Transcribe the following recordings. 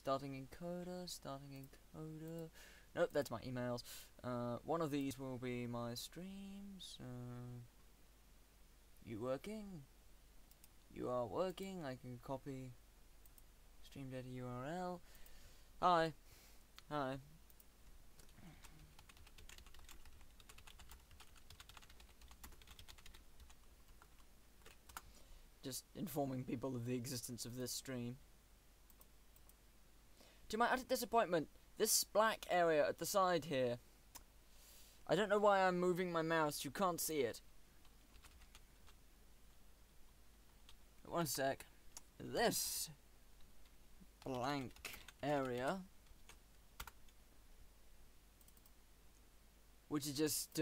Starting encoder, starting encoder. Nope, that's my emails. One of these will be my streams. You working? You are working. I can copy stream data URL. Hi. Hi. Just informing people of the existence of this stream. To my utter disappointment, this black area at the side here, I don't know why I'm moving my mouse, you can't see it. One sec. This blank area, which is just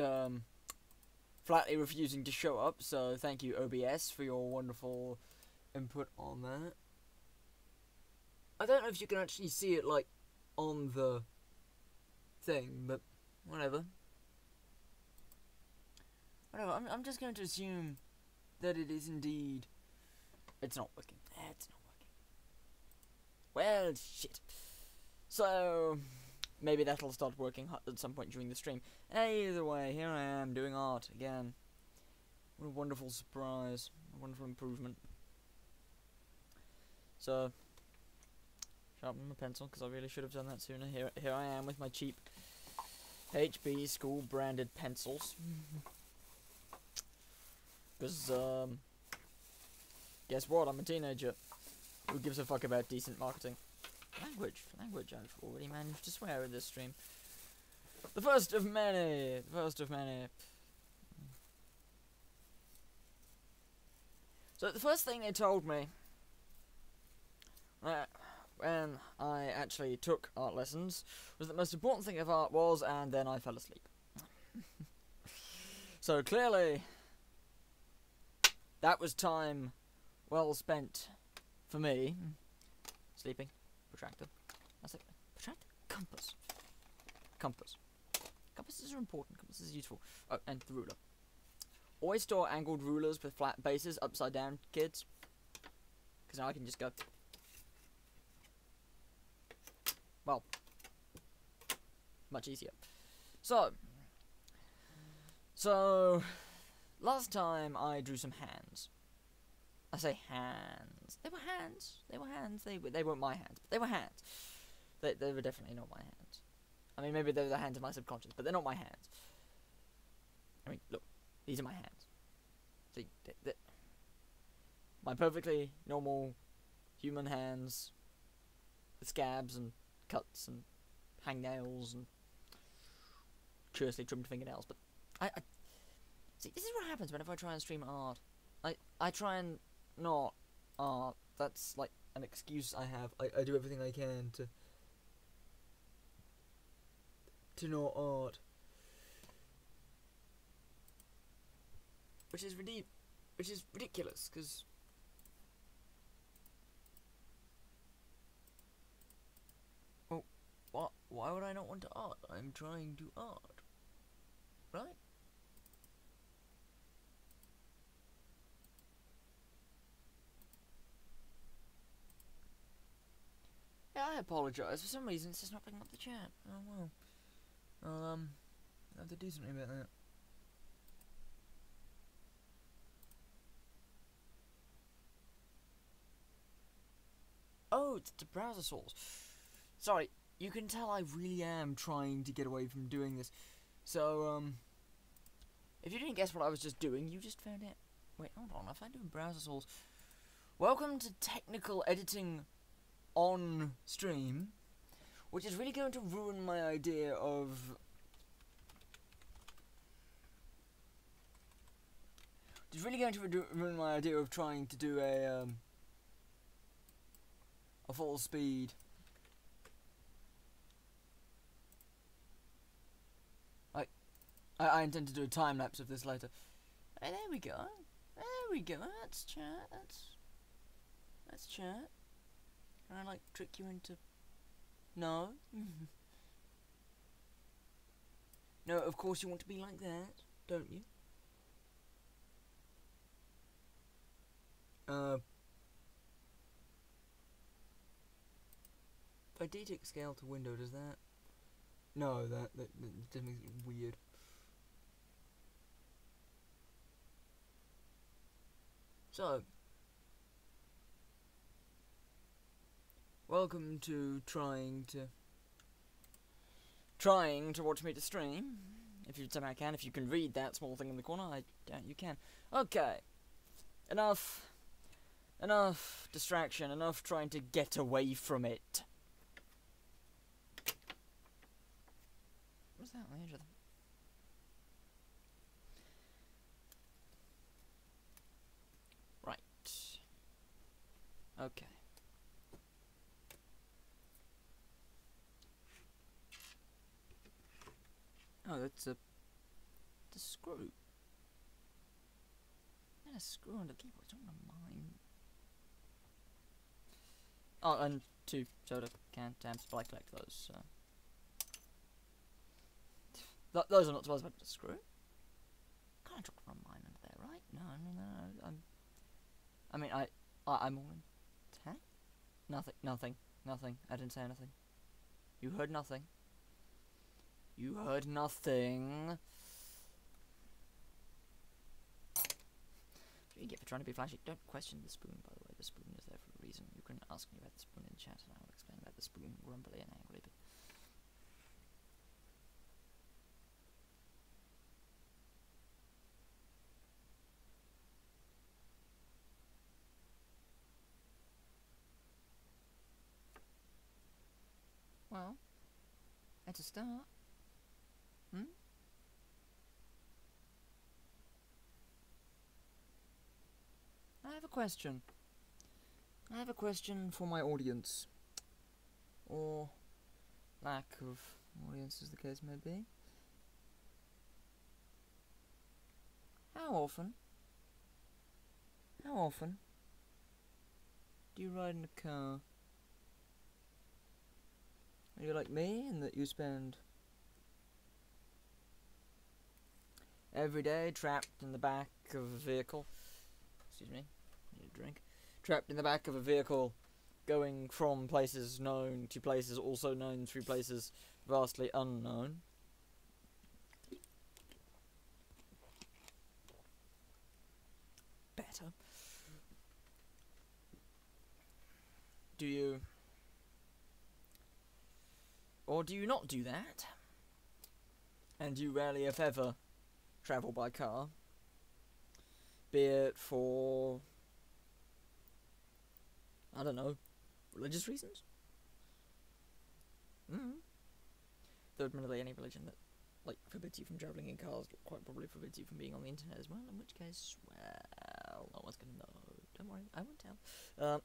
flatly refusing to show up, so thank you OBS for your wonderful input on that. I don't know if you can actually see it like on the thing, but whatever. I'm just going to assume that it is indeed. It's not working. It's not working. Well, shit. So maybe that'll start working at some point during the stream. Either way, here I am doing art again. What a wonderful surprise. A wonderful improvement. So sharpen my pencil because I really should have done that sooner. Here I am with my cheap HB school branded pencils. Because guess what? I'm a teenager. Who gives a fuck about decent marketing? Language. I've already managed to swear in this stream. The first of many. The first of many. So the first thing they told me when I actually took art lessons was the most important thing of art was, and then I fell asleep. So clearly, that was time well spent for me. Sleeping. Protractor. That's it. Protractor? Compass. Compass. Compasses are important. Compasses are useful. Oh, and the ruler. Always store angled rulers with flat bases upside down, kids. Because now I can just go. Well, much easier. So, last time I drew some hands. I say hands. They were hands. They were hands. They weren't my hands, but they were hands. They were definitely not my hands. I mean, maybe they were the hands of my subconscious, but they're not my hands. I mean, look, these are my hands. See, my perfectly normal human hands with scabs and cuts and hangnails and curiously trimmed fingernails. But I see, this is what happens whenever I try and stream art. I try and not art. That's like an excuse I have. I do everything I can to not art, which is ridiculous because well, why would I not want to art? I'm trying to art, right? Yeah, I apologise. For some reason, it's just not picking up the chat. Oh well. I'll have to do something about that. Oh, it's the browser source. Sorry, you can tell I really am trying to get away from doing this. So, if you didn't guess what I was just doing, you just found out. Wait, hold on. If I do browser source, welcome to technical editing on stream, which is really going to ruin my idea of. It's really going to ruin my idea of trying to do a full speed. I intend to do a time lapse of this later. Hey, there we go. There we go. That's chat. That's chat. Can I like trick you into? No. No, of course you want to be like that, don't you? If I detick scale to window, does that... No, that just makes it weird. So, welcome to trying to watch me to stream. If you somehow can, if you can read that small thing in the corner, I doubt you can. Okay, enough distraction, enough trying to get away from it. What's that on the edge of the... Right. Okay. Oh, that's a screw. And a screw on the keyboard. It's not mine. Oh, and 2 soda can tabs, but I collect those. So. Those are not supposed to be a screw. Can't drop from mine under there, right? No. I mean, I'm all intact. Nothing. I didn't say anything. You heard nothing. You heard nothing. What do you get for trying to be flashy? Don't question the spoon, by the way. The spoon is there for a reason. You can ask me about the spoon in chat, and I will explain about the spoon grumpily and angrily. But well, that's a start. I have a question. I have a question for my audience. Or lack of audience, as the case may be. How often do you ride in a car? Are you like me in that you spend every day trapped in the back of a vehicle? Excuse me, I need a drink. Trapped in the back of a vehicle, going from places known to places also known through places vastly unknown. Better. Do you... Or do you not do that? And you rarely, if ever, travel by car? Be it for... I don't know, religious reasons? Though admittedly any religion that, like, forbids you from travelling in cars quite probably forbids you from being on the internet as well, in which case, well, no one's gonna know. Don't worry, I won't tell.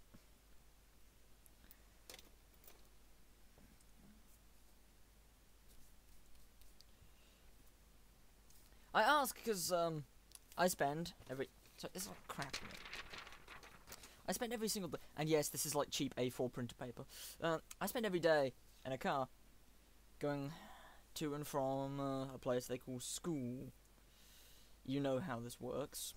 I ask because, I spend every... So, this is like crap. I spend every single day... And yes, this is like cheap A4 printer paper. I spend every day in a car going to and from a place they call school. You know how this works.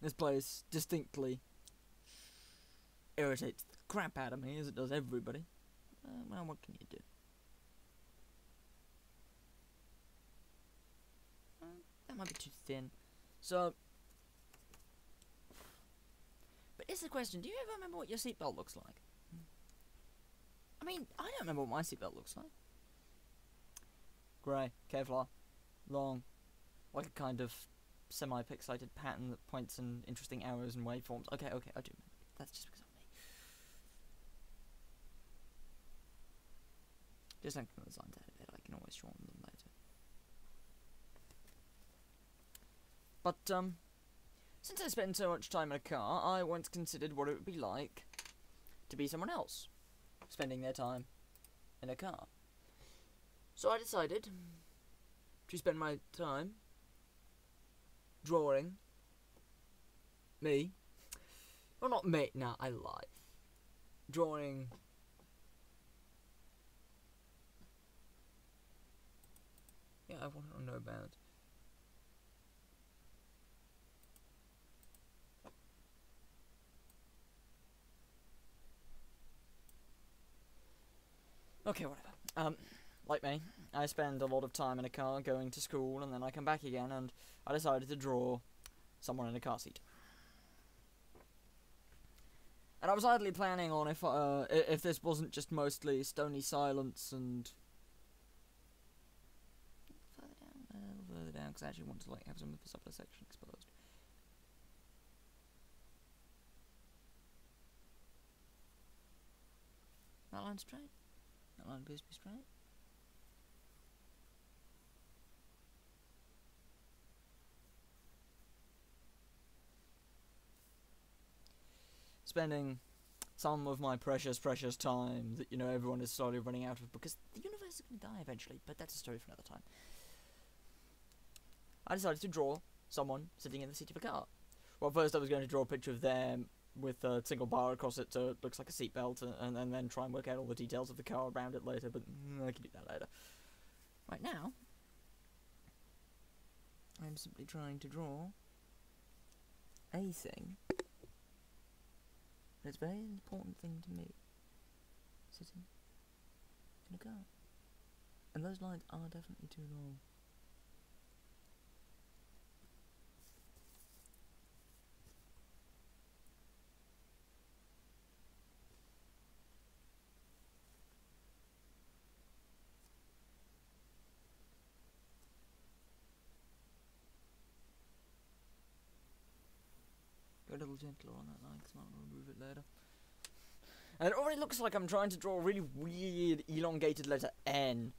This place distinctly irritates the crap out of me, as it does everybody. Well, what can you do? That might be too thin. So, but it's the question, do you ever remember what your seatbelt looks like? I mean, I don't remember what my seatbelt looks like. Grey, Kevlar, long, like a kind of semi-pixelated pattern that points in interesting arrows and waveforms. Okay, I do remember. That's just because I'm me. Just don't know the designs out of it, I can always draw them later. But, since I spend so much time in a car, I once considered what it would be like to be someone else, spending their time in a car. So I decided to spend my time drawing me. Well, not me, nah, I lie. Drawing yeah, I want to know about Okay, whatever. Like me, I spend a lot of time in a car going to school, and then I come back again, and I decided to draw someone in a car seat. And I was idly planning on if this wasn't just mostly stony silence and a little further down, because I actually want to like have some of this upper section exposed. That line straight. That line appears to be straight. Spending some of my precious time that, you know, everyone is slowly running out of, because the universe is going to die eventually, but that's a story for another time. I decided to draw someone sitting in the seat of a car. Well, first I was going to draw a picture of them with a single bar across it so it looks like a seatbelt, and then try and work out all the details of the car around it later, but I can do that later. Right now, I'm simply trying to draw a thing. It's a very important thing to me. Sitting in a car. And those lines are definitely too long. Go a little gentler on that line, because I might remove it later. And it already looks like I'm trying to draw a really weird, elongated letter N.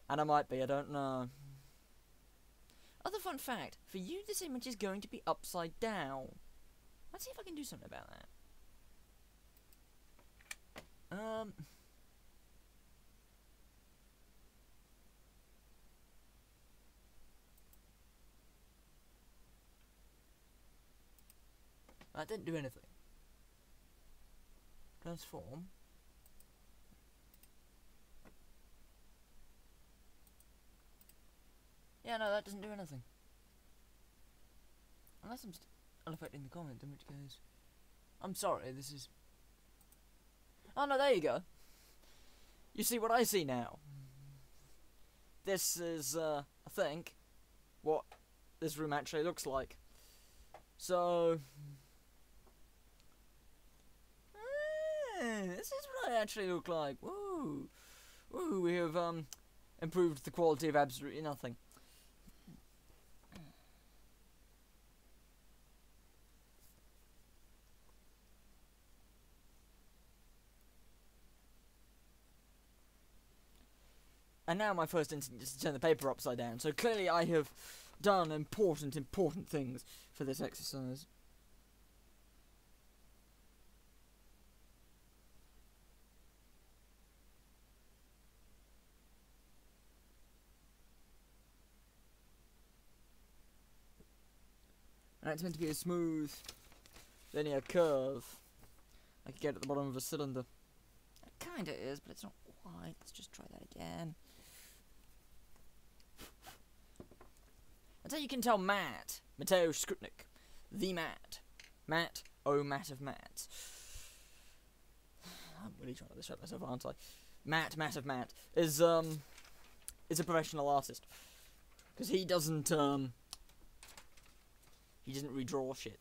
And I might be, I don't know. Other fun fact, for you this image is going to be upside down. Let's see if I can do something about that. That didn't do anything. Transform. Yeah, no, that doesn't do anything. Unless I'm unaffecting the comment, in which case... I'm sorry, this is... Oh no, there you go. You see what I see now. This is, I think, what this room actually looks like. So... this is what I actually look like. Woo! Woo, we have, improved the quality of absolutely nothing. And now my first instinct is to turn the paper upside down, so clearly I have done important things for this exercise. And it's meant to be a smooth, linear curve I could get at the bottom of a cylinder. It kinda is, but it's not quite. Let's just try that again. That's how you can tell Matt, Mateusz Skripnik, the Matt. Matt, oh Matt of Matts. I'm really trying to distract myself, aren't I? Matt of Matt, is a professional artist. Because he doesn't redraw shit.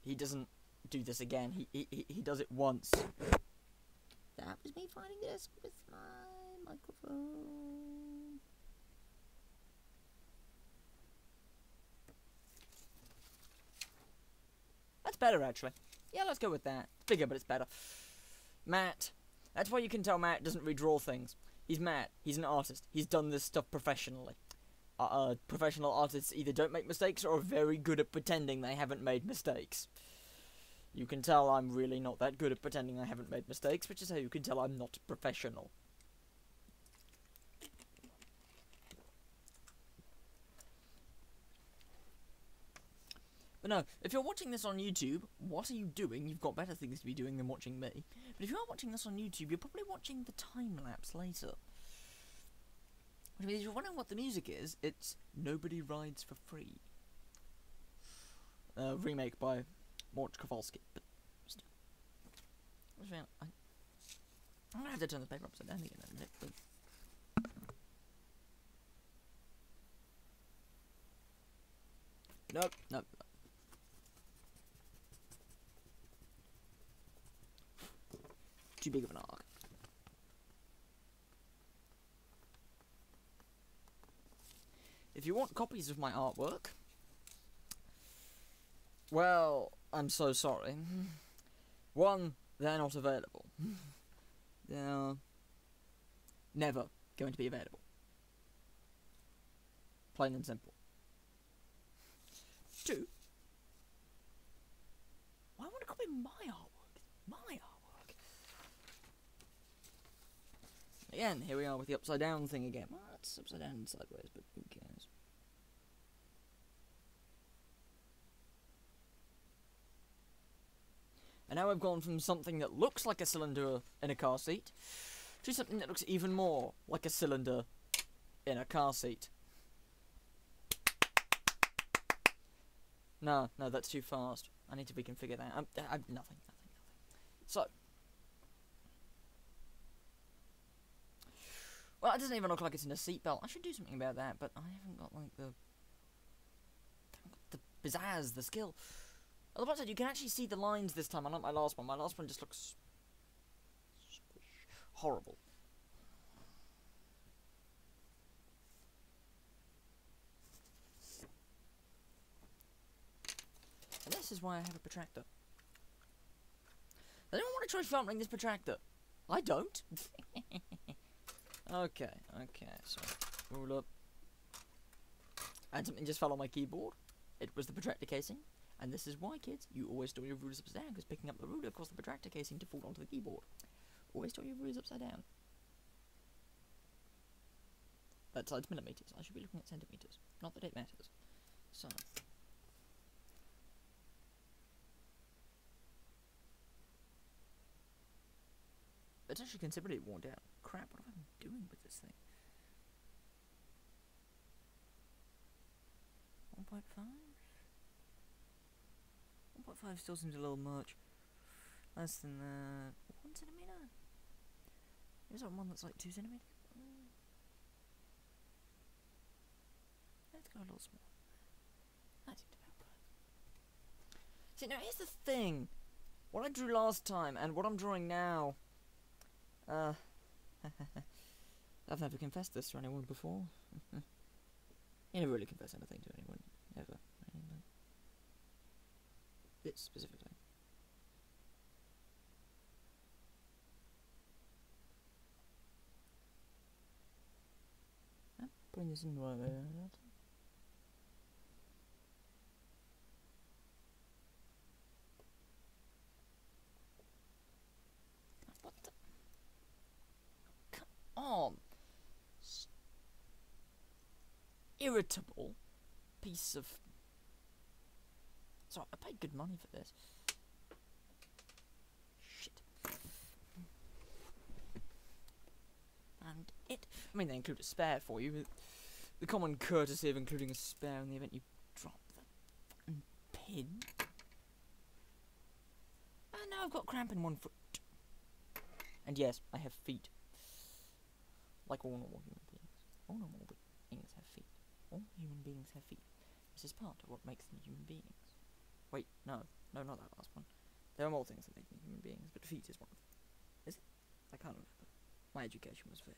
He doesn't do this again. He does it once. That was me finding this with my microphone. That's better, actually. Yeah, let's go with that. It's bigger, but it's better. Matt. That's why you can tell Matt doesn't redraw things. He's Matt. He's an artist. He's done this stuff professionally. Professional artists either don't make mistakes or are very good at pretending they haven't made mistakes. You can tell I'm really not that good at pretending I haven't made mistakes, which is how you can tell I'm not professional. But no, if you're watching this on YouTube, what are you doing? You've got better things to be doing than watching me. But if you are watching this on YouTube, you're probably watching the time-lapse later. Which means if you're wondering what the music is, it's Nobody Rides for Free. Remake by Mort Kowalski. But still. I'm gonna have to turn the paper upside down again in a minute, but... Nope, nope. Too big of an arc. If you want copies of my artwork, well, I'm so sorry. One, they're not available. They're never going to be available. Plain and simple. Two, I want to copy my artwork. My artwork. Again, here we are with the upside down thing again. Well, it's upside down and sideways, but who cares? And now I've gone from something that looks like a cylinder in a car seat to something that looks even more like a cylinder in a car seat. No, that's too fast. I need to reconfigure that. Nothing. So, well, it doesn't even look like it's in a seatbelt. I should do something about that, but I haven't got like the pizzazz, the skill. Although you can actually see the lines this time, unlike my last one. My last one just looks horrible. And this is why I have a protractor. I don't want to try filming this protractor. I don't. Okay, so rule up. And something just fell on my keyboard. It was the protractor casing. And this is why, kids, you always store your rulers upside down, because picking up the ruler caused the protractor casing to fall onto the keyboard. Always store your rulers upside down. That side's millimeters. I should be looking at centimeters. Not that it matters. So. It's actually considerably worn down. Crap, what have I been doing with this thing? 1.5? 1.5 still seems a little much. Less than 1 centimeter? Is there one that's like 2 centimeters? Let's go a little smaller. That seems about right. See, now here's the thing. What I drew last time and what I'm drawing now. I've never confessed this to anyone before. You never really confess anything to anyone, ever. Really. This specifically. I'm putting this in the right way. What the? Come on! Irritable piece of... Sorry, I paid good money for this. Shit. And it... I mean, they include a spare for you. The common courtesy of including a spare in the event you drop the fucking pin. And now I've got cramp in one foot. And yes, I have feet. Like all normal human beings. All normal beings have feet. All human beings have feet. This is part of what makes them human beings. Wait, no, not that last one. There are more things that make them human beings, but feet is one of them. Is it? I can't remember. My education was vague.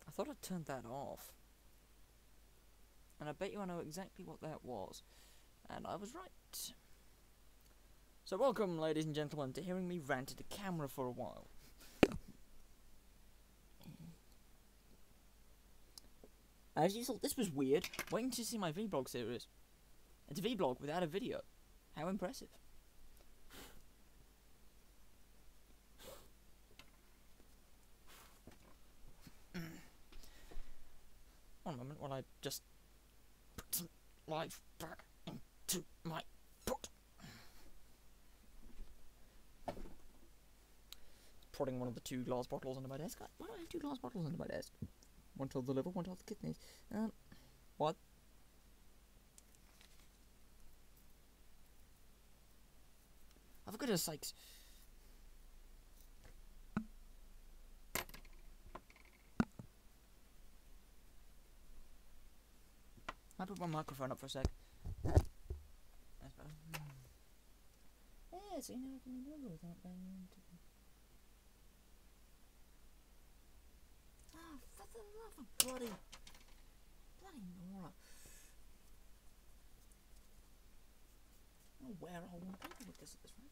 I thought I'd turned that off. And I bet you I know exactly what that was. And I was right. So welcome, ladies and gentlemen, to hearing me rant at the camera for a while. As you thought this was weird, waiting to see my vlog series. It's a vlog without a video. How impressive. One moment while I just put some life back into my pot. Prodding one of the 2 glass bottles under my desk. Why do I have 2 glass bottles under my desk? One to the liver, one to the kidneys. What? I forgot goodness sakes. I put my microphone up for a sec. That's better. Yeah, see, now I can remember without banging into them. Ah, for the love of bloody Nora. I'll wear a whole lot of paper with this at this rate.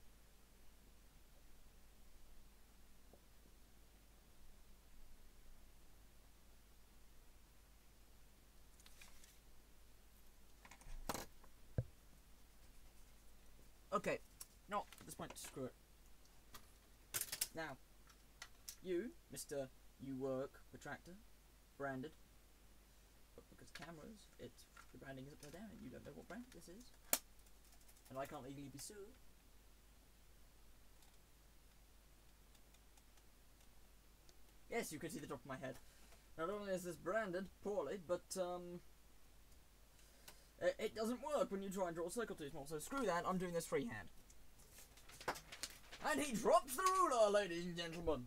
Okay, no, at this point, screw it. Now, you, Mr. You Work Retractor, branded, but because cameras, the branding is upside down and you don't know what brand this is, and I can't legally be sued. Yes, you can see the top of my head. Not only is this branded poorly, but it doesn't work when you try and draw a circle too small, so screw that, I'm doing this freehand. And he drops the ruler, ladies and gentlemen.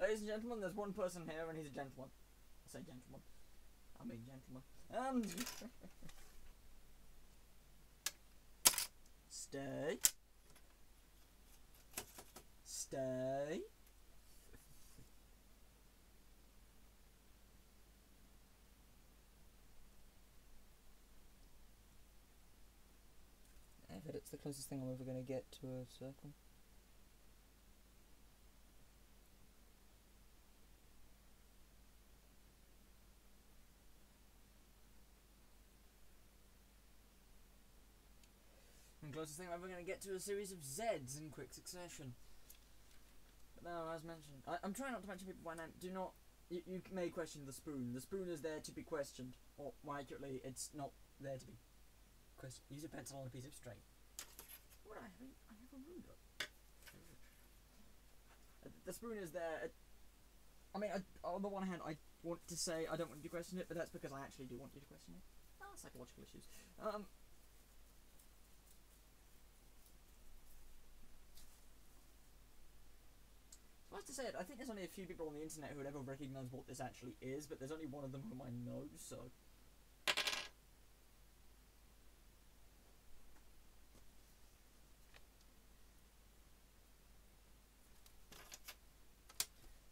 Ladies and gentlemen, there's one person here and he's a gentleman. I say gentleman. I mean gentleman. Stay. Stay. I bet it's the closest thing I'm ever going to get to a circle. The closest thing I'm ever going to get to a series of Z's in quick succession. But no, as mentioned, I'm trying not to mention people by name. Do not. You may question the spoon. The spoon is there to be questioned, or more accurately, it's not there to be questioned. Use a pencil on a piece of string. What I have a ruler. The spoon is there. I mean, on the one hand, I want to say I don't want you to question it, but that's because I actually do want you to question it. Psychological issues. So to say it, I think there's only a few people on the internet who would ever recognise what this actually is, but there's only one of them whom I know, so.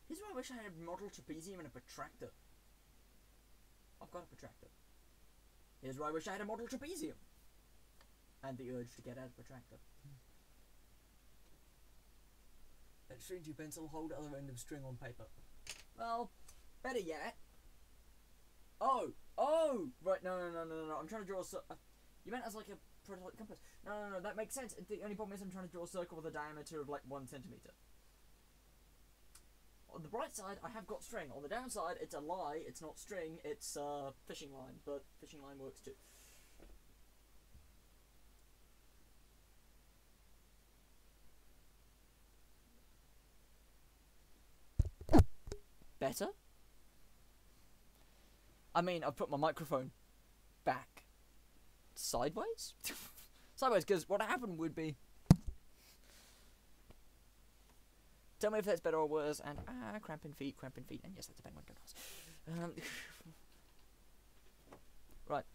Here's where I wish I had a model trapezium and a protractor. I've got a protractor. Here's where I wish I had a model trapezium. And the urge to get out a protractor. That string to pencil, hold other end of string on paper. Well, better yet. Oh! Right, no. I'm trying to draw a you meant as like a prototype compass. No, that makes sense. The only problem is I'm trying to draw a circle with a diameter of like 1 centimeter. On the bright side, I have got string. On the downside, it's a lie. It's not string, it's fishing line. But fishing line works too. Better? I mean, I've put my microphone back sideways? Sideways, because what happened would be... Tell me if that's better or worse, and cramping feet, and yes, that's a penguin, don't ask. Right.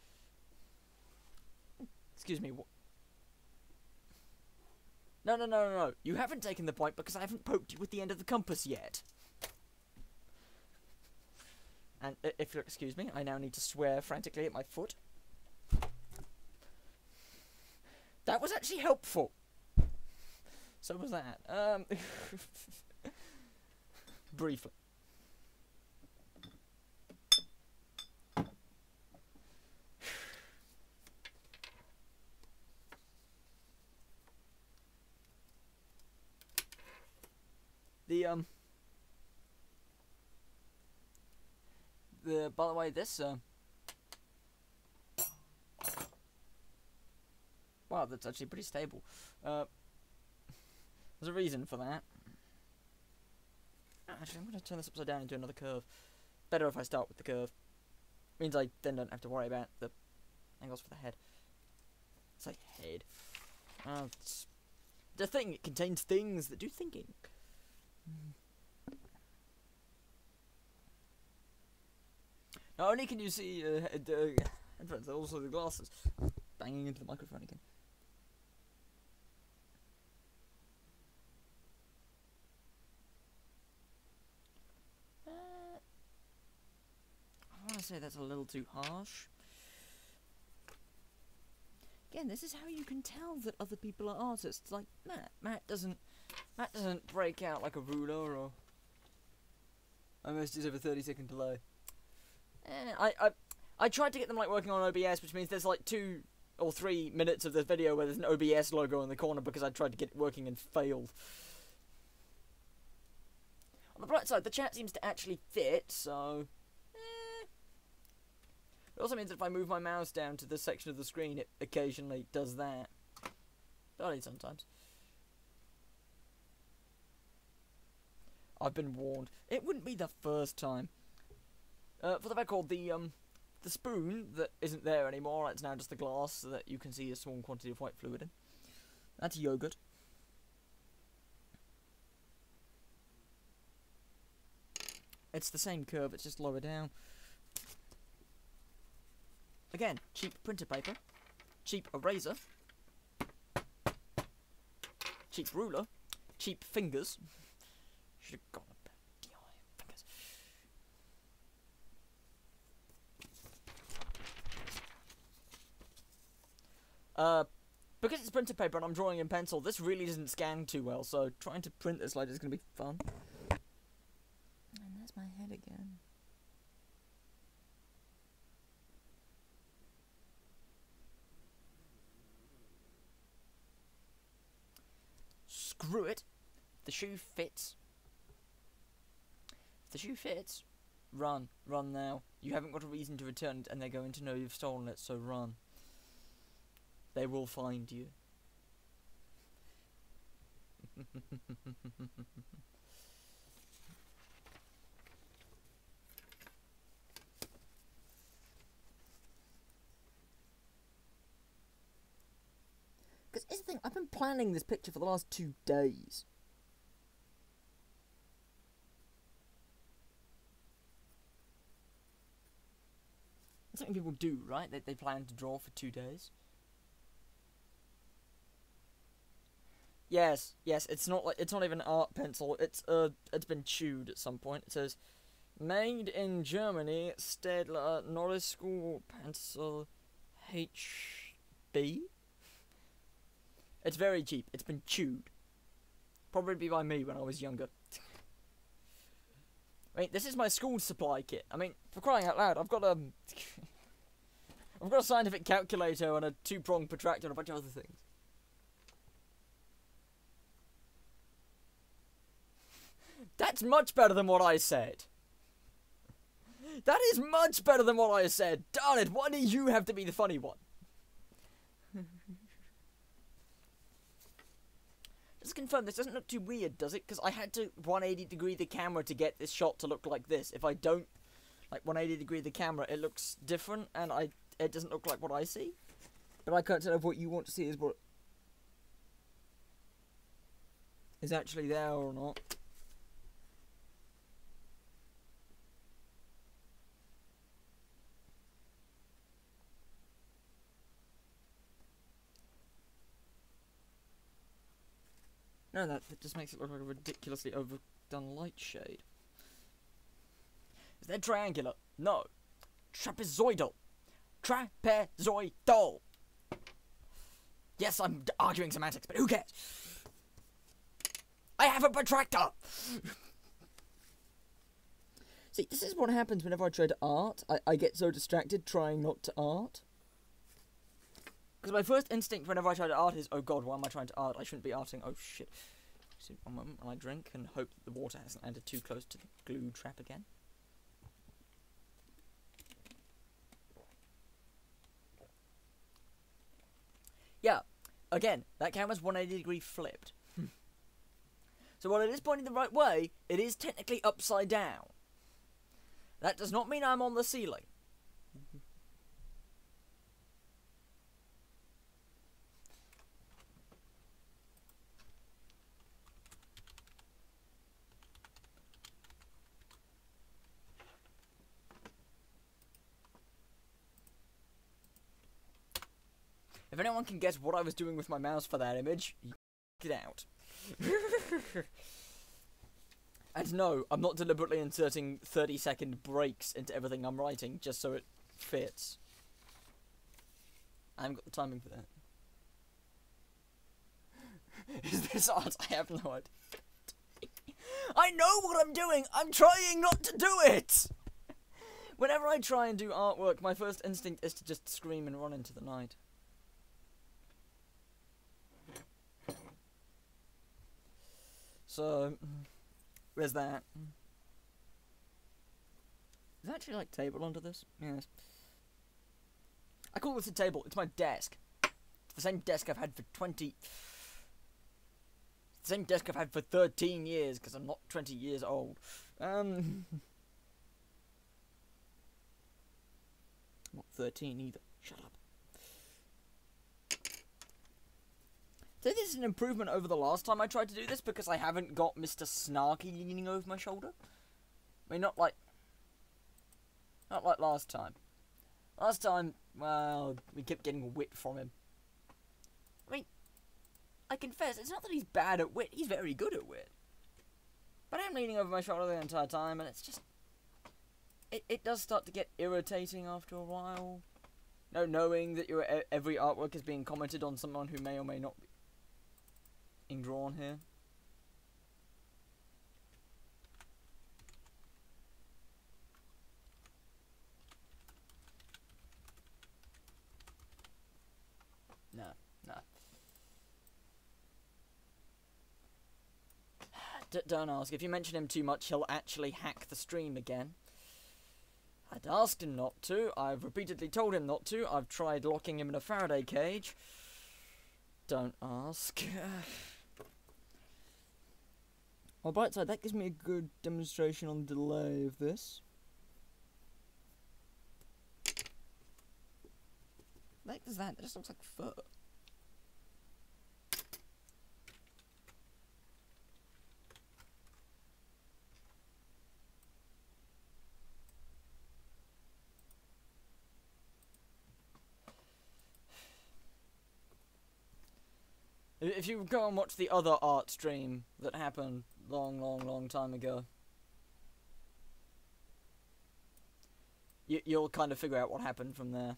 Excuse me, what? No. You haven't taken the point because I haven't poked you with the end of the compass yet. And if you'll excuse me, I now need to swear frantically at my foot. That was actually helpful. So was that. Briefly. By the way, this, wow, that's actually pretty stable. There's a reason for that. Actually, I'm going to turn this upside down and do another curve. Better if I start with the curve. Means I then don't have to worry about the angles for the head. It's like head. a thing. It contains things that do thinking. Not only can you see headphones, also the glasses. Banging into the microphone again. I want to say that's a little too harsh. Again, this is how you can tell that other people are artists. Like Matt doesn't break out like a ruler or almost just over 30-second delay. I tried to get them like working on OBS, which means there's like 2 or 3 minutes of the video where there's an OBS logo in the corner because I tried to get it working and failed. On the bright side, the chat seems to actually fit, so it also means that if I move my mouse down to this section of the screen, it occasionally does that. But only sometimes. I've been warned. It wouldn't be the first time. For the record, the spoon that isn't there anymore, it's now just the glass so that you can see a small quantity of white fluid in. That's yogurt. It's the same curve, it's just lower down. Again, cheap printer paper, cheap eraser, cheap ruler, cheap fingers. Should have gone about DIY fingers. Because it's printer paper and I'm drawing in pencil, this really doesn't scan too well, so trying to print this later is going to be fun. And that's my head again. Screw it. The shoe fits. If the shoe fits, run. Run now. You haven't got a reason to return it and they're going to know you've stolen it, so run. They will find you. Because here's the thing, I've been planning this picture for the last 2 days. That's something people do, right? They plan to draw for 2 days. Yes, it's not even an art pencil. It's been chewed at some point. It says, "Made in Germany, Staedtler Norris School Pencil HB." It's very cheap. It's been chewed. Probably by me when I was younger. I mean, this is my school supply kit. I mean, for crying out loud, I've got a scientific calculator and a 2-prong protractor and a bunch of other things. That's much better than what I said. That is much better than what I said. Darn it, why do you have to be the funny one? Just confirm, this doesn't look too weird, does it? Because I had to 180 degree the camera to get this shot to look like this. If I don't, like, 180 degree the camera, it looks different, and it doesn't look like what I see. But I can't tell if what you want to see is what is actually there or not. No, that just makes it look like a ridiculously overdone light shade. Is that triangular? No. Trapezoidal. Trapezoidal. Yes, I'm arguing semantics, but who cares? I have a protractor! See, this is what happens whenever I try to art. I get so distracted trying not to art. Because my first instinct whenever I try to art is, oh god, why am I trying to art? I shouldn't be arting. Oh shit. So, one moment while I drink and hope that the water hasn't landed too close to the glue trap again. Yeah, again, that camera's 180 degree flipped. So while it is pointing the right way, it is technically upside down. That does not mean I'm on the ceiling. If anyone can guess what I was doing with my mouse for that image, get out. And no, I'm not deliberately inserting 30-second breaks into everything I'm writing just so it fits. I haven't got the timing for that. Is this art? I have no idea. I know what I'm doing! I'm trying not to do it! Whenever I try and do artwork, my first instinct is to just scream and run into the night. So, there's that. Is there actually, like, table under this? Yes. I call this a table. It's my desk. It's the same desk I've had for 20... The same desk I've had for 13 years, because I'm not 20 years old. Not 13 either. Shut up. So this is an improvement over the last time I tried to do this, because I haven't got Mr. Snarky leaning over my shoulder. I mean, not like last time. Last time, well, we kept getting wit from him. I mean, I confess, it's not that he's bad at wit, he's very good at wit. But I'm leaning over my shoulder the entire time, and it's just... It does start to get irritating after a while. No, knowing that your every artwork is being commented on someone who may or may not be being drawn here. No. Don't ask. If you mention him too much, he'll actually hack the stream again. I'd asked him not to. I've repeatedly told him not to. I've tried locking him in a Faraday cage. Don't ask. On the bright side, that gives me a good demonstration on the delay of this. What the heck is that? That just looks like fur. If you go and watch the other art stream that happened long time ago, you'll kind of figure out what happened from there.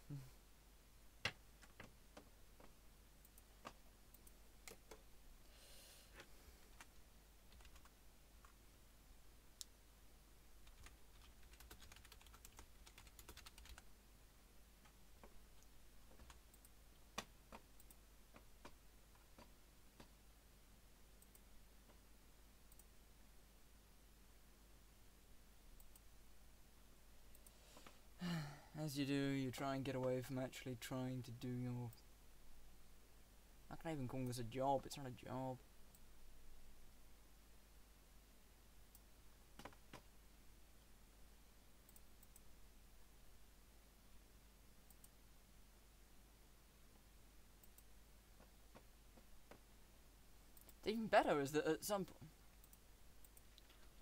As you do, you try and get away from actually trying to do your... How can I even call this a job? It's not a job. Even better is that at some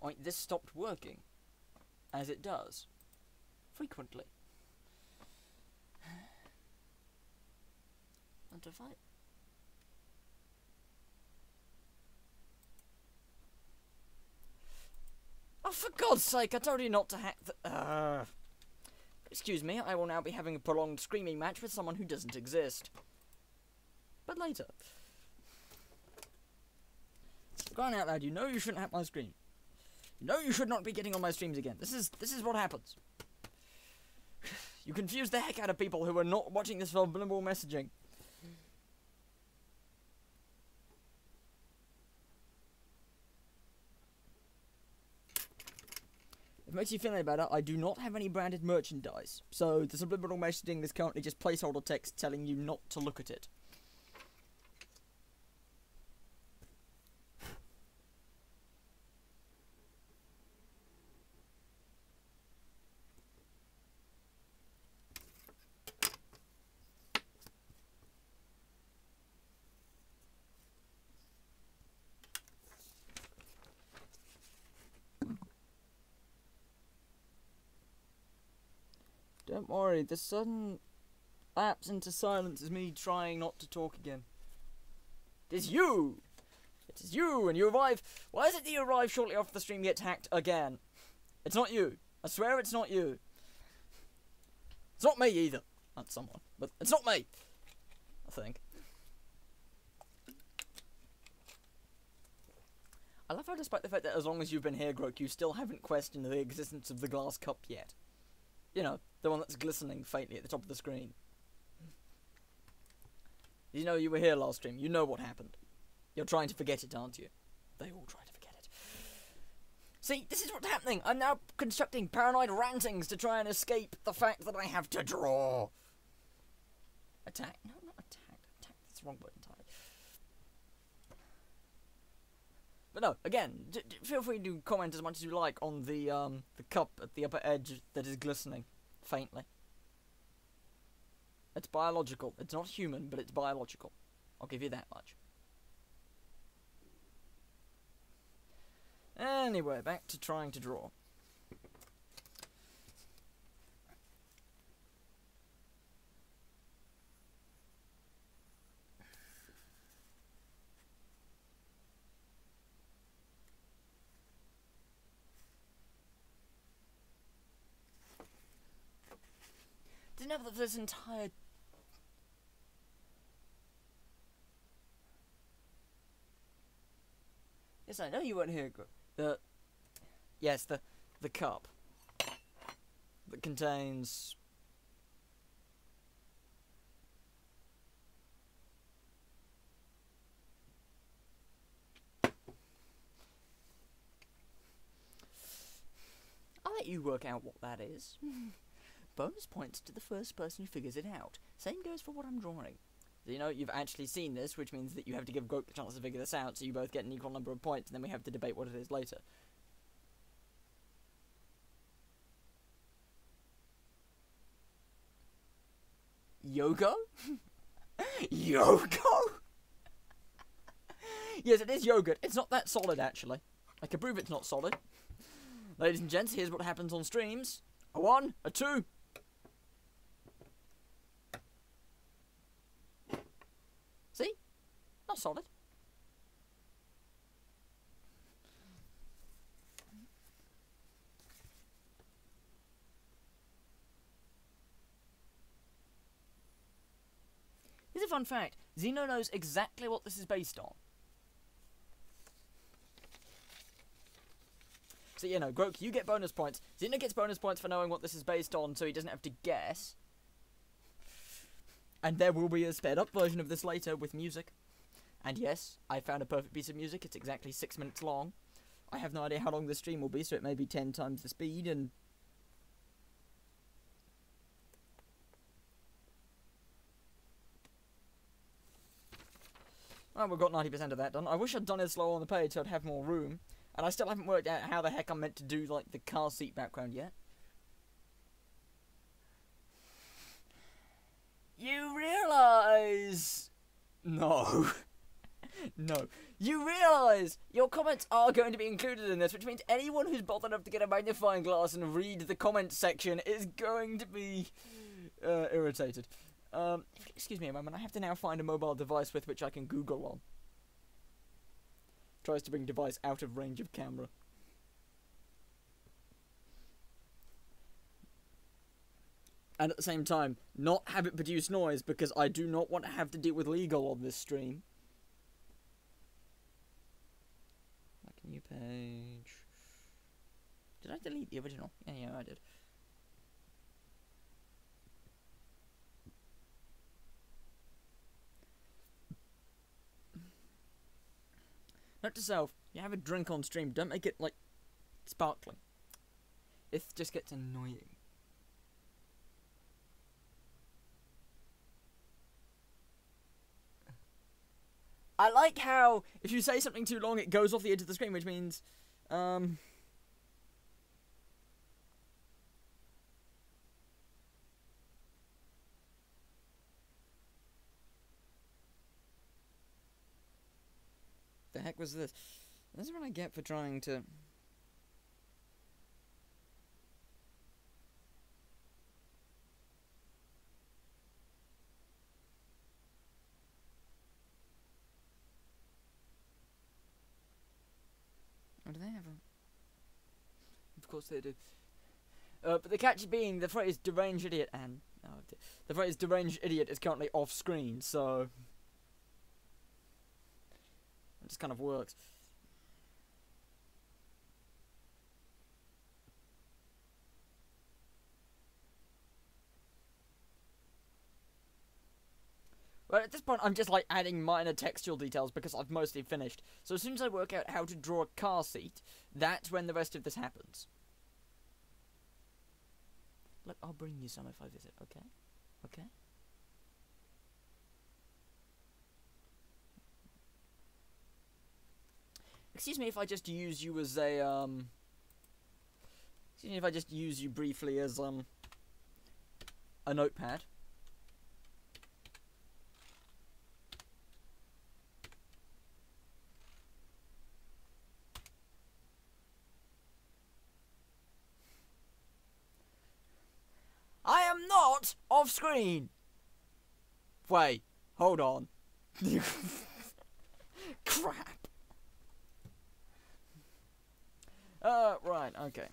point this stopped working, as it does frequently. And to fight. Oh, for God's sake, I told you not to hack the... Excuse me, I will now be having a prolonged screaming match with someone who doesn't exist. But later. Crying out loud, you know you shouldn't hack my stream. You know you should not be getting on my streams again. This is what happens. You confuse the heck out of people who are not watching this subliminal messaging. If it makes you feel any better, I do not have any branded merchandise. So the subliminal messaging is currently just placeholder text telling you not to look at it. Don't worry, the sun lapse into silence is me trying not to talk again. It is you! It is you, and you arrive. Why is it that you arrive shortly after the stream gets hacked again? It's not you. I swear it's not you. It's not me either. That's someone. But it's not me. I think. I love how despite the fact that as long as you've been here, Grok, you still haven't questioned the existence of the glass cup yet. You know, the one that's glistening faintly at the top of the screen. You know you were here last stream. You know what happened. You're trying to forget it, aren't you? They all try to forget it. See, this is what's happening. I'm now constructing paranoid rantings to try and escape the fact that I have to draw. Attack? No, not attack. Attack, that's the wrong word entirely. But no, again, feel free to comment as much as you like on the cup at the upper edge that is glistening faintly. It's biological. It's not human, but it's biological. I'll give you that much. Anyway, back to trying to draw. Didn't have this entire... Yes, I know you weren't here. Yes, the cup that contains... I'll let you work out what that is. Bonus points to the first person who figures it out. Same goes for what I'm drawing. So, you know, you've actually seen this, which means that you have to give Grok the chance to figure this out, so you both get an equal number of points, and then we have to debate what it is later. Yogo? Yogo? Yes, it is yogurt. It's not that solid, actually. I can prove it's not solid. Ladies and gents, here's what happens on streams. A 1, a 2. See? Not solid. Here's a fun fact. Xeno knows exactly what this is based on. So, you know, Grok, you get bonus points. Xeno gets bonus points for knowing what this is based on, so he doesn't have to guess. And there will be a sped-up version of this later with music. And yes, I found a perfect piece of music. It's exactly 6 minutes long. I have no idea how long the stream will be, so it may be 10 times the speed, and... Well, we've got 90% of that done. I wish I'd done it slower on the page so I'd have more room. And I still haven't worked out how the heck I'm meant to do, like, the car seat background yet. You realise... No. No. You realise your comments are going to be included in this, which means anyone who's bothered enough to get a magnifying glass and read the comments section is going to be irritated. Excuse me a moment, I have to now find a mobile device with which I can Google on. Tries to bring device out of range of camera. And at the same time, not have it produce noise because I do not want to have to deal with legal on this stream. Like a new page. Did I delete the original? Yeah, I did. Note to self, you have a drink on stream, don't make it, like, sparkling. It just gets annoying. I like how, if you say something too long, it goes off the edge of the screen, which means, the heck was this? This is what I get for trying to... course they do. But the catch being the phrase deranged idiot the phrase deranged idiot is currently off screen, so it just kind of works. But at this point, I'm just like adding minor textual details because I've mostly finished. So as soon as I work out how to draw a car seat, that's when the rest of this happens. Look, I'll bring you some if I visit, okay? Okay? Excuse me if I just use you as a, excuse me if I just use you briefly as, a notepad. I am not off screen! Wait, hold on. Crap. Right, okay.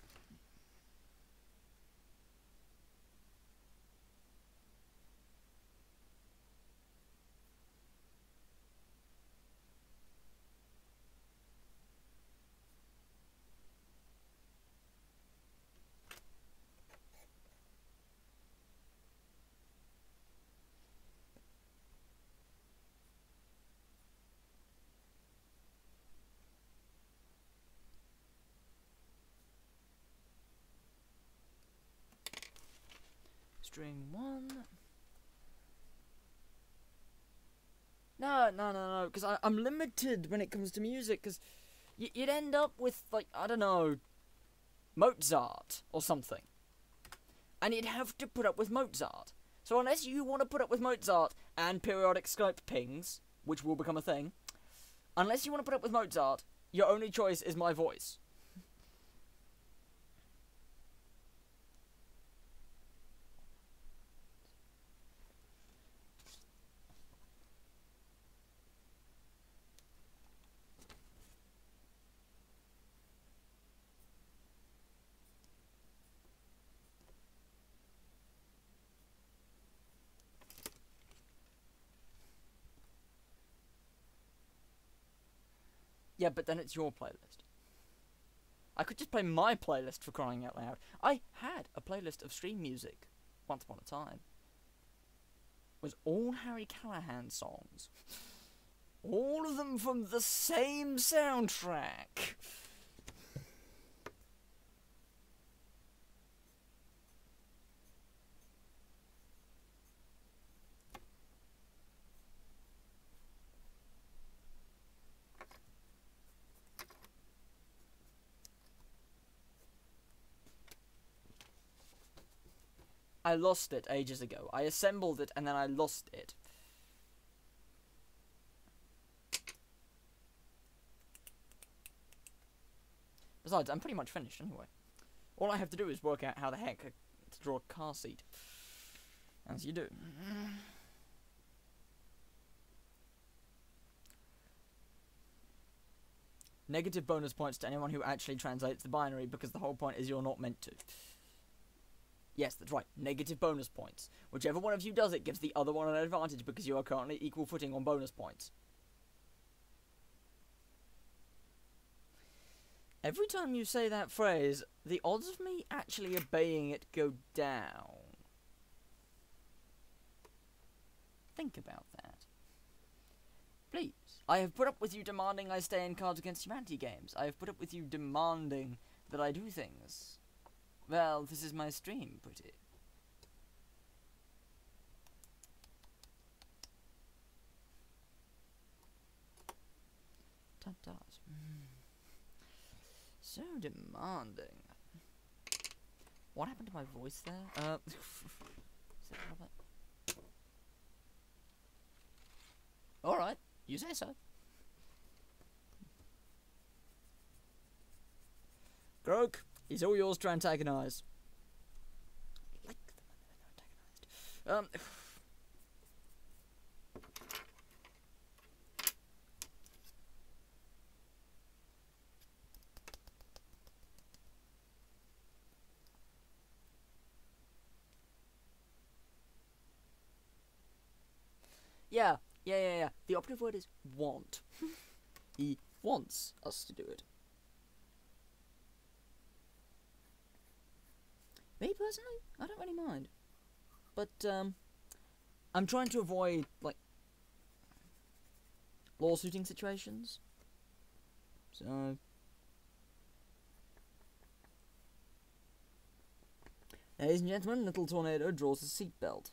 String 1. No, because I'm limited when it comes to music, because you'd end up with, like, I don't know, Mozart or something. And you'd have to put up with Mozart. So unless you want to put up with Mozart and periodic Skype pings, which will become a thing, unless you want to put up with Mozart, your only choice is my voice. Yeah, but then it's your playlist. I could just play my playlist, for crying out loud. I had a playlist of stream music once upon a time. It was all Harry Callahan songs. All of them from the same soundtrack. I lost it ages ago. I assembled it and then I lost it. Besides, I'm pretty much finished anyway. All I have to do is work out how the heck to draw a car seat. As you do. Negative bonus points to anyone who actually translates the binary, because the whole point is you're not meant to. Yes, that's right. Negative bonus points. Whichever one of you does it gives the other one an advantage because you are currently equal footing on bonus points. Every time you say that phrase, the odds of me actually obeying it go down. Think about that. Please. I have put up with you demanding I stay in Cards Against Humanity games. I have put up with you demanding that I do things. Well, this is my stream, pretty. Ta-tas. So demanding. What happened to my voice there? Is that it? Alright, you say so. Grog, he's all yours to antagonise. Like them when they're antagonised. Yeah. The operative word is want. He wants us to do it. Me personally, I don't really mind. But, I'm trying to avoid, like, lawsuiting situations. So... Ladies and gentlemen, little tornado draws a seatbelt.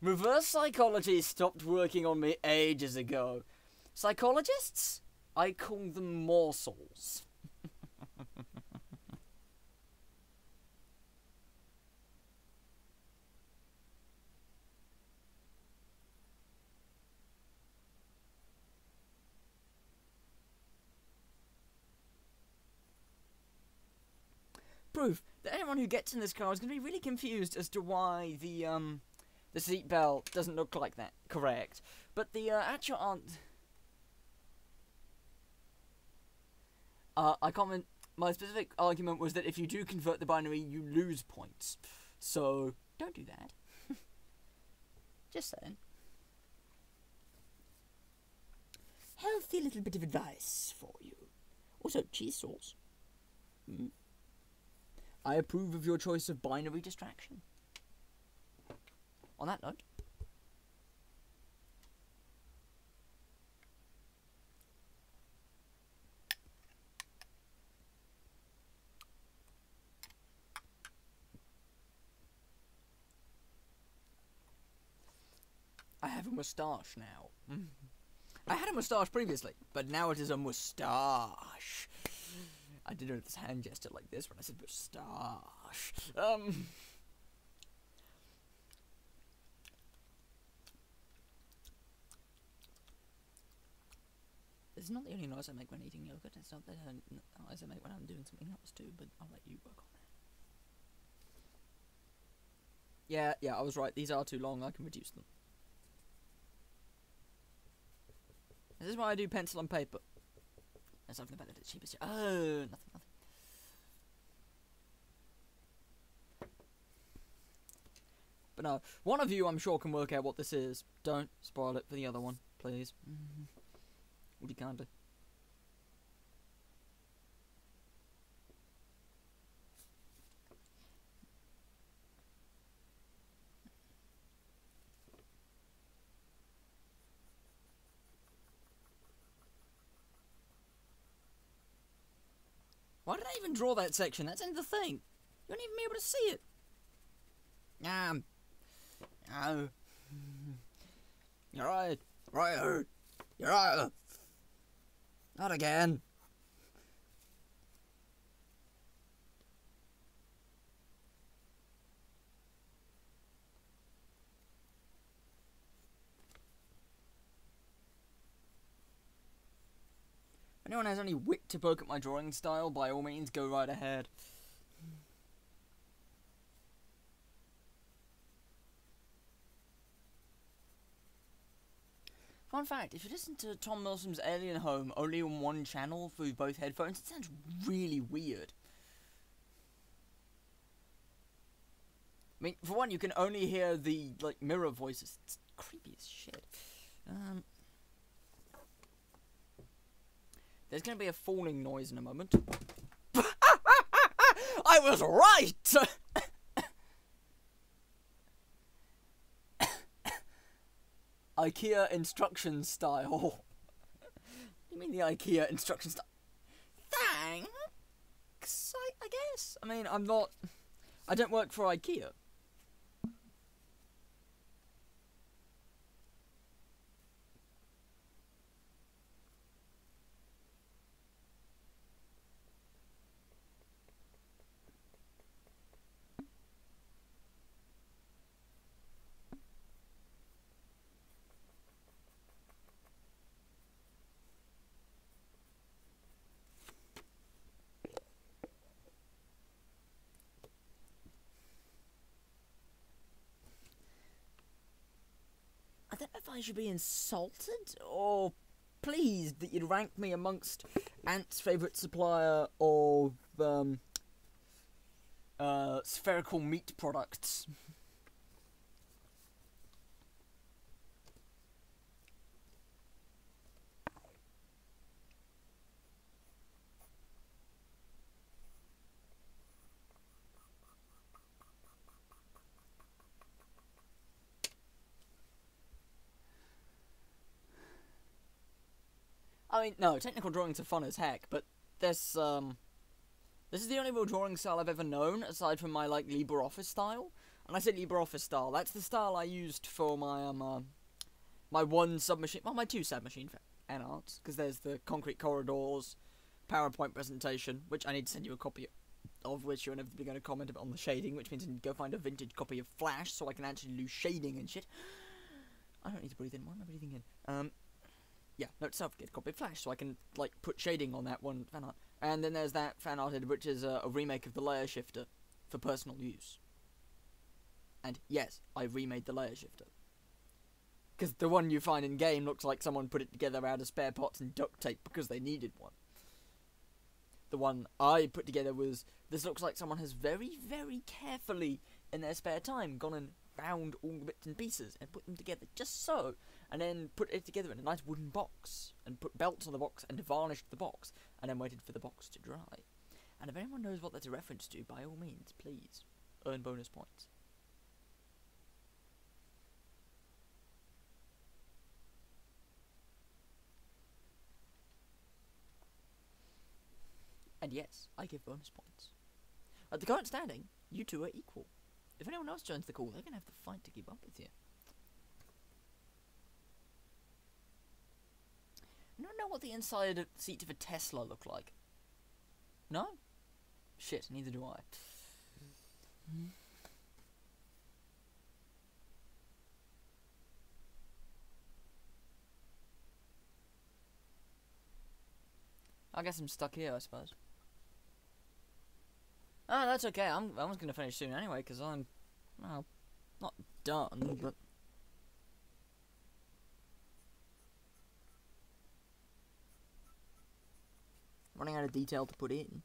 Reverse psychology stopped working on me ages ago. Psychologists? I call them morsels. Proof that anyone who gets in this car is going to be really confused as to why the seatbelt doesn't look like that. Correct. But the actual I comment. My specific argument was that if you do convert the binary, you lose points. So don't do that. Just saying. Healthy little bit of advice for you. Also, cheese sauce. I approve of your choice of binary distraction. On that note, I have a moustache now. I had a moustache previously, but now it is a moustache. I did this hand gesture like this when I said moustache. It's not the only noise I make when eating yogurt. It's not the noise I make when I'm doing something else too, but I'll let you work on that. Yeah, I was right. These are too long. I can reduce them. This is why I do pencil and paper. There's something about it that's cheapest. Oh, nothing. But no, one of you I'm sure can work out what this is. Don't spoil it for the other one, please. Would you kindly? Why did I even draw that section? That's in the thing. You won't even be able to see it. Oh. You're right. Right. You're right. Not again. If anyone has any wit to poke at my drawing style, by all means, go right ahead. Fun fact, if you listen to Tom Milsom's Alien Home only on one channel through both headphones, it sounds really weird. I mean, for one, you can only hear the, like, mirror voices. It's creepy as shit. There's gonna be a falling noise in a moment. I was right! IKEA instruction style. What do you mean the IKEA instruction style? Thanks, I guess. I mean, I don't work for IKEA. I don't know if I should be insulted or pleased that you'd rank me amongst Ant's favourite supplier of spherical meat products. I mean, no, technical drawings are fun as heck, but this is the only real drawing style I've ever known, aside from my, like, LibreOffice style. And I say LibreOffice style, that's the style I used for my, my one submachine, well, my two submachine fan arts, because there's the Concrete Corridors PowerPoint presentation, which I need to send you a copy of, which you're inevitably going to comment on the shading, which means I need to go find a vintage copy of Flash, so I can actually do shading and shit. I don't need to breathe in, why am I breathing in? Yeah, no, it's self get a copy of Flash, so I can, like, put shading on that one fan art. And then there's that fan art, which is a remake of the layer shifter for personal use. And yes, I remade the layer shifter. Because the one you find in game looks like someone put it together out of spare parts and duct tape because they needed one. The one I put together was, this looks like someone has very, very carefully, in their spare time, gone and found all the bits and pieces and put them together just so, and then put it together in a nice wooden box, and put belts on the box and varnished the box, and then waited for the box to dry. And if anyone knows what that's a reference to, by all means, please, earn bonus points. And yes, I give bonus points. At the current standing, you two are equal. If anyone else joins the call, they're going to have to fight to keep up with you. I don't know what the inside seat of a Tesla look like. No? Shit, neither do I. I guess I'm stuck here, I suppose. Ah, that's okay. I was going to finish soon anyway, because I'm, well, not done, but... running out of detail to put in.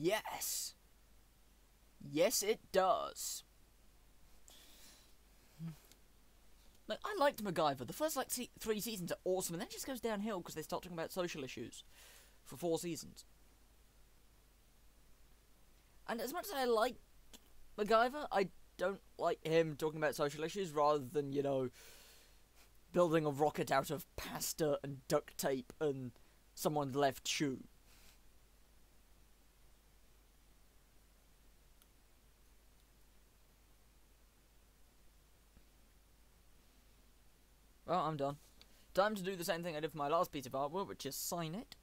Yes! Yes, it does. Like, I liked MacGyver. The first, like, 3 seasons are awesome, and then it just goes downhill because they start talking about social issues for 4 seasons. And as much as I like MacGyver, I don't like him talking about social issues rather than, you know, building a rocket out of pasta and duct tape and someone's left shoe. Well, I'm done. Time to do the same thing I did for my last piece of artwork, which is sign it.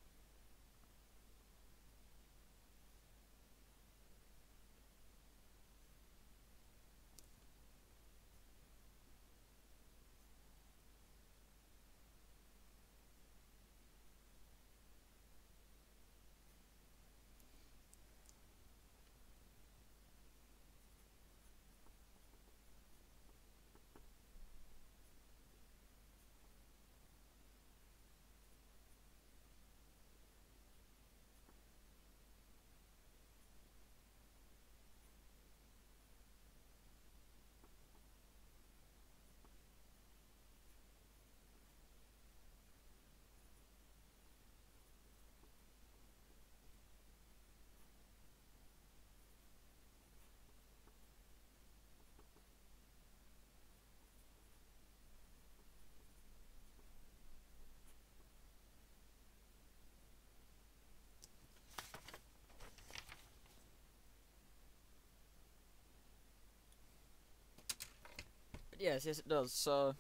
yes, it does. So,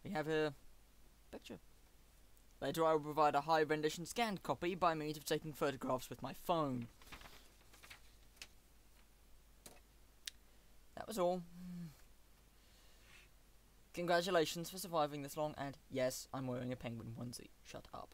we have a picture. Later I will provide a high rendition scanned copy by means of taking photographs with my phone. That was all. Congratulations for surviving this long, and yes, I'm wearing a penguin onesie. Shut up.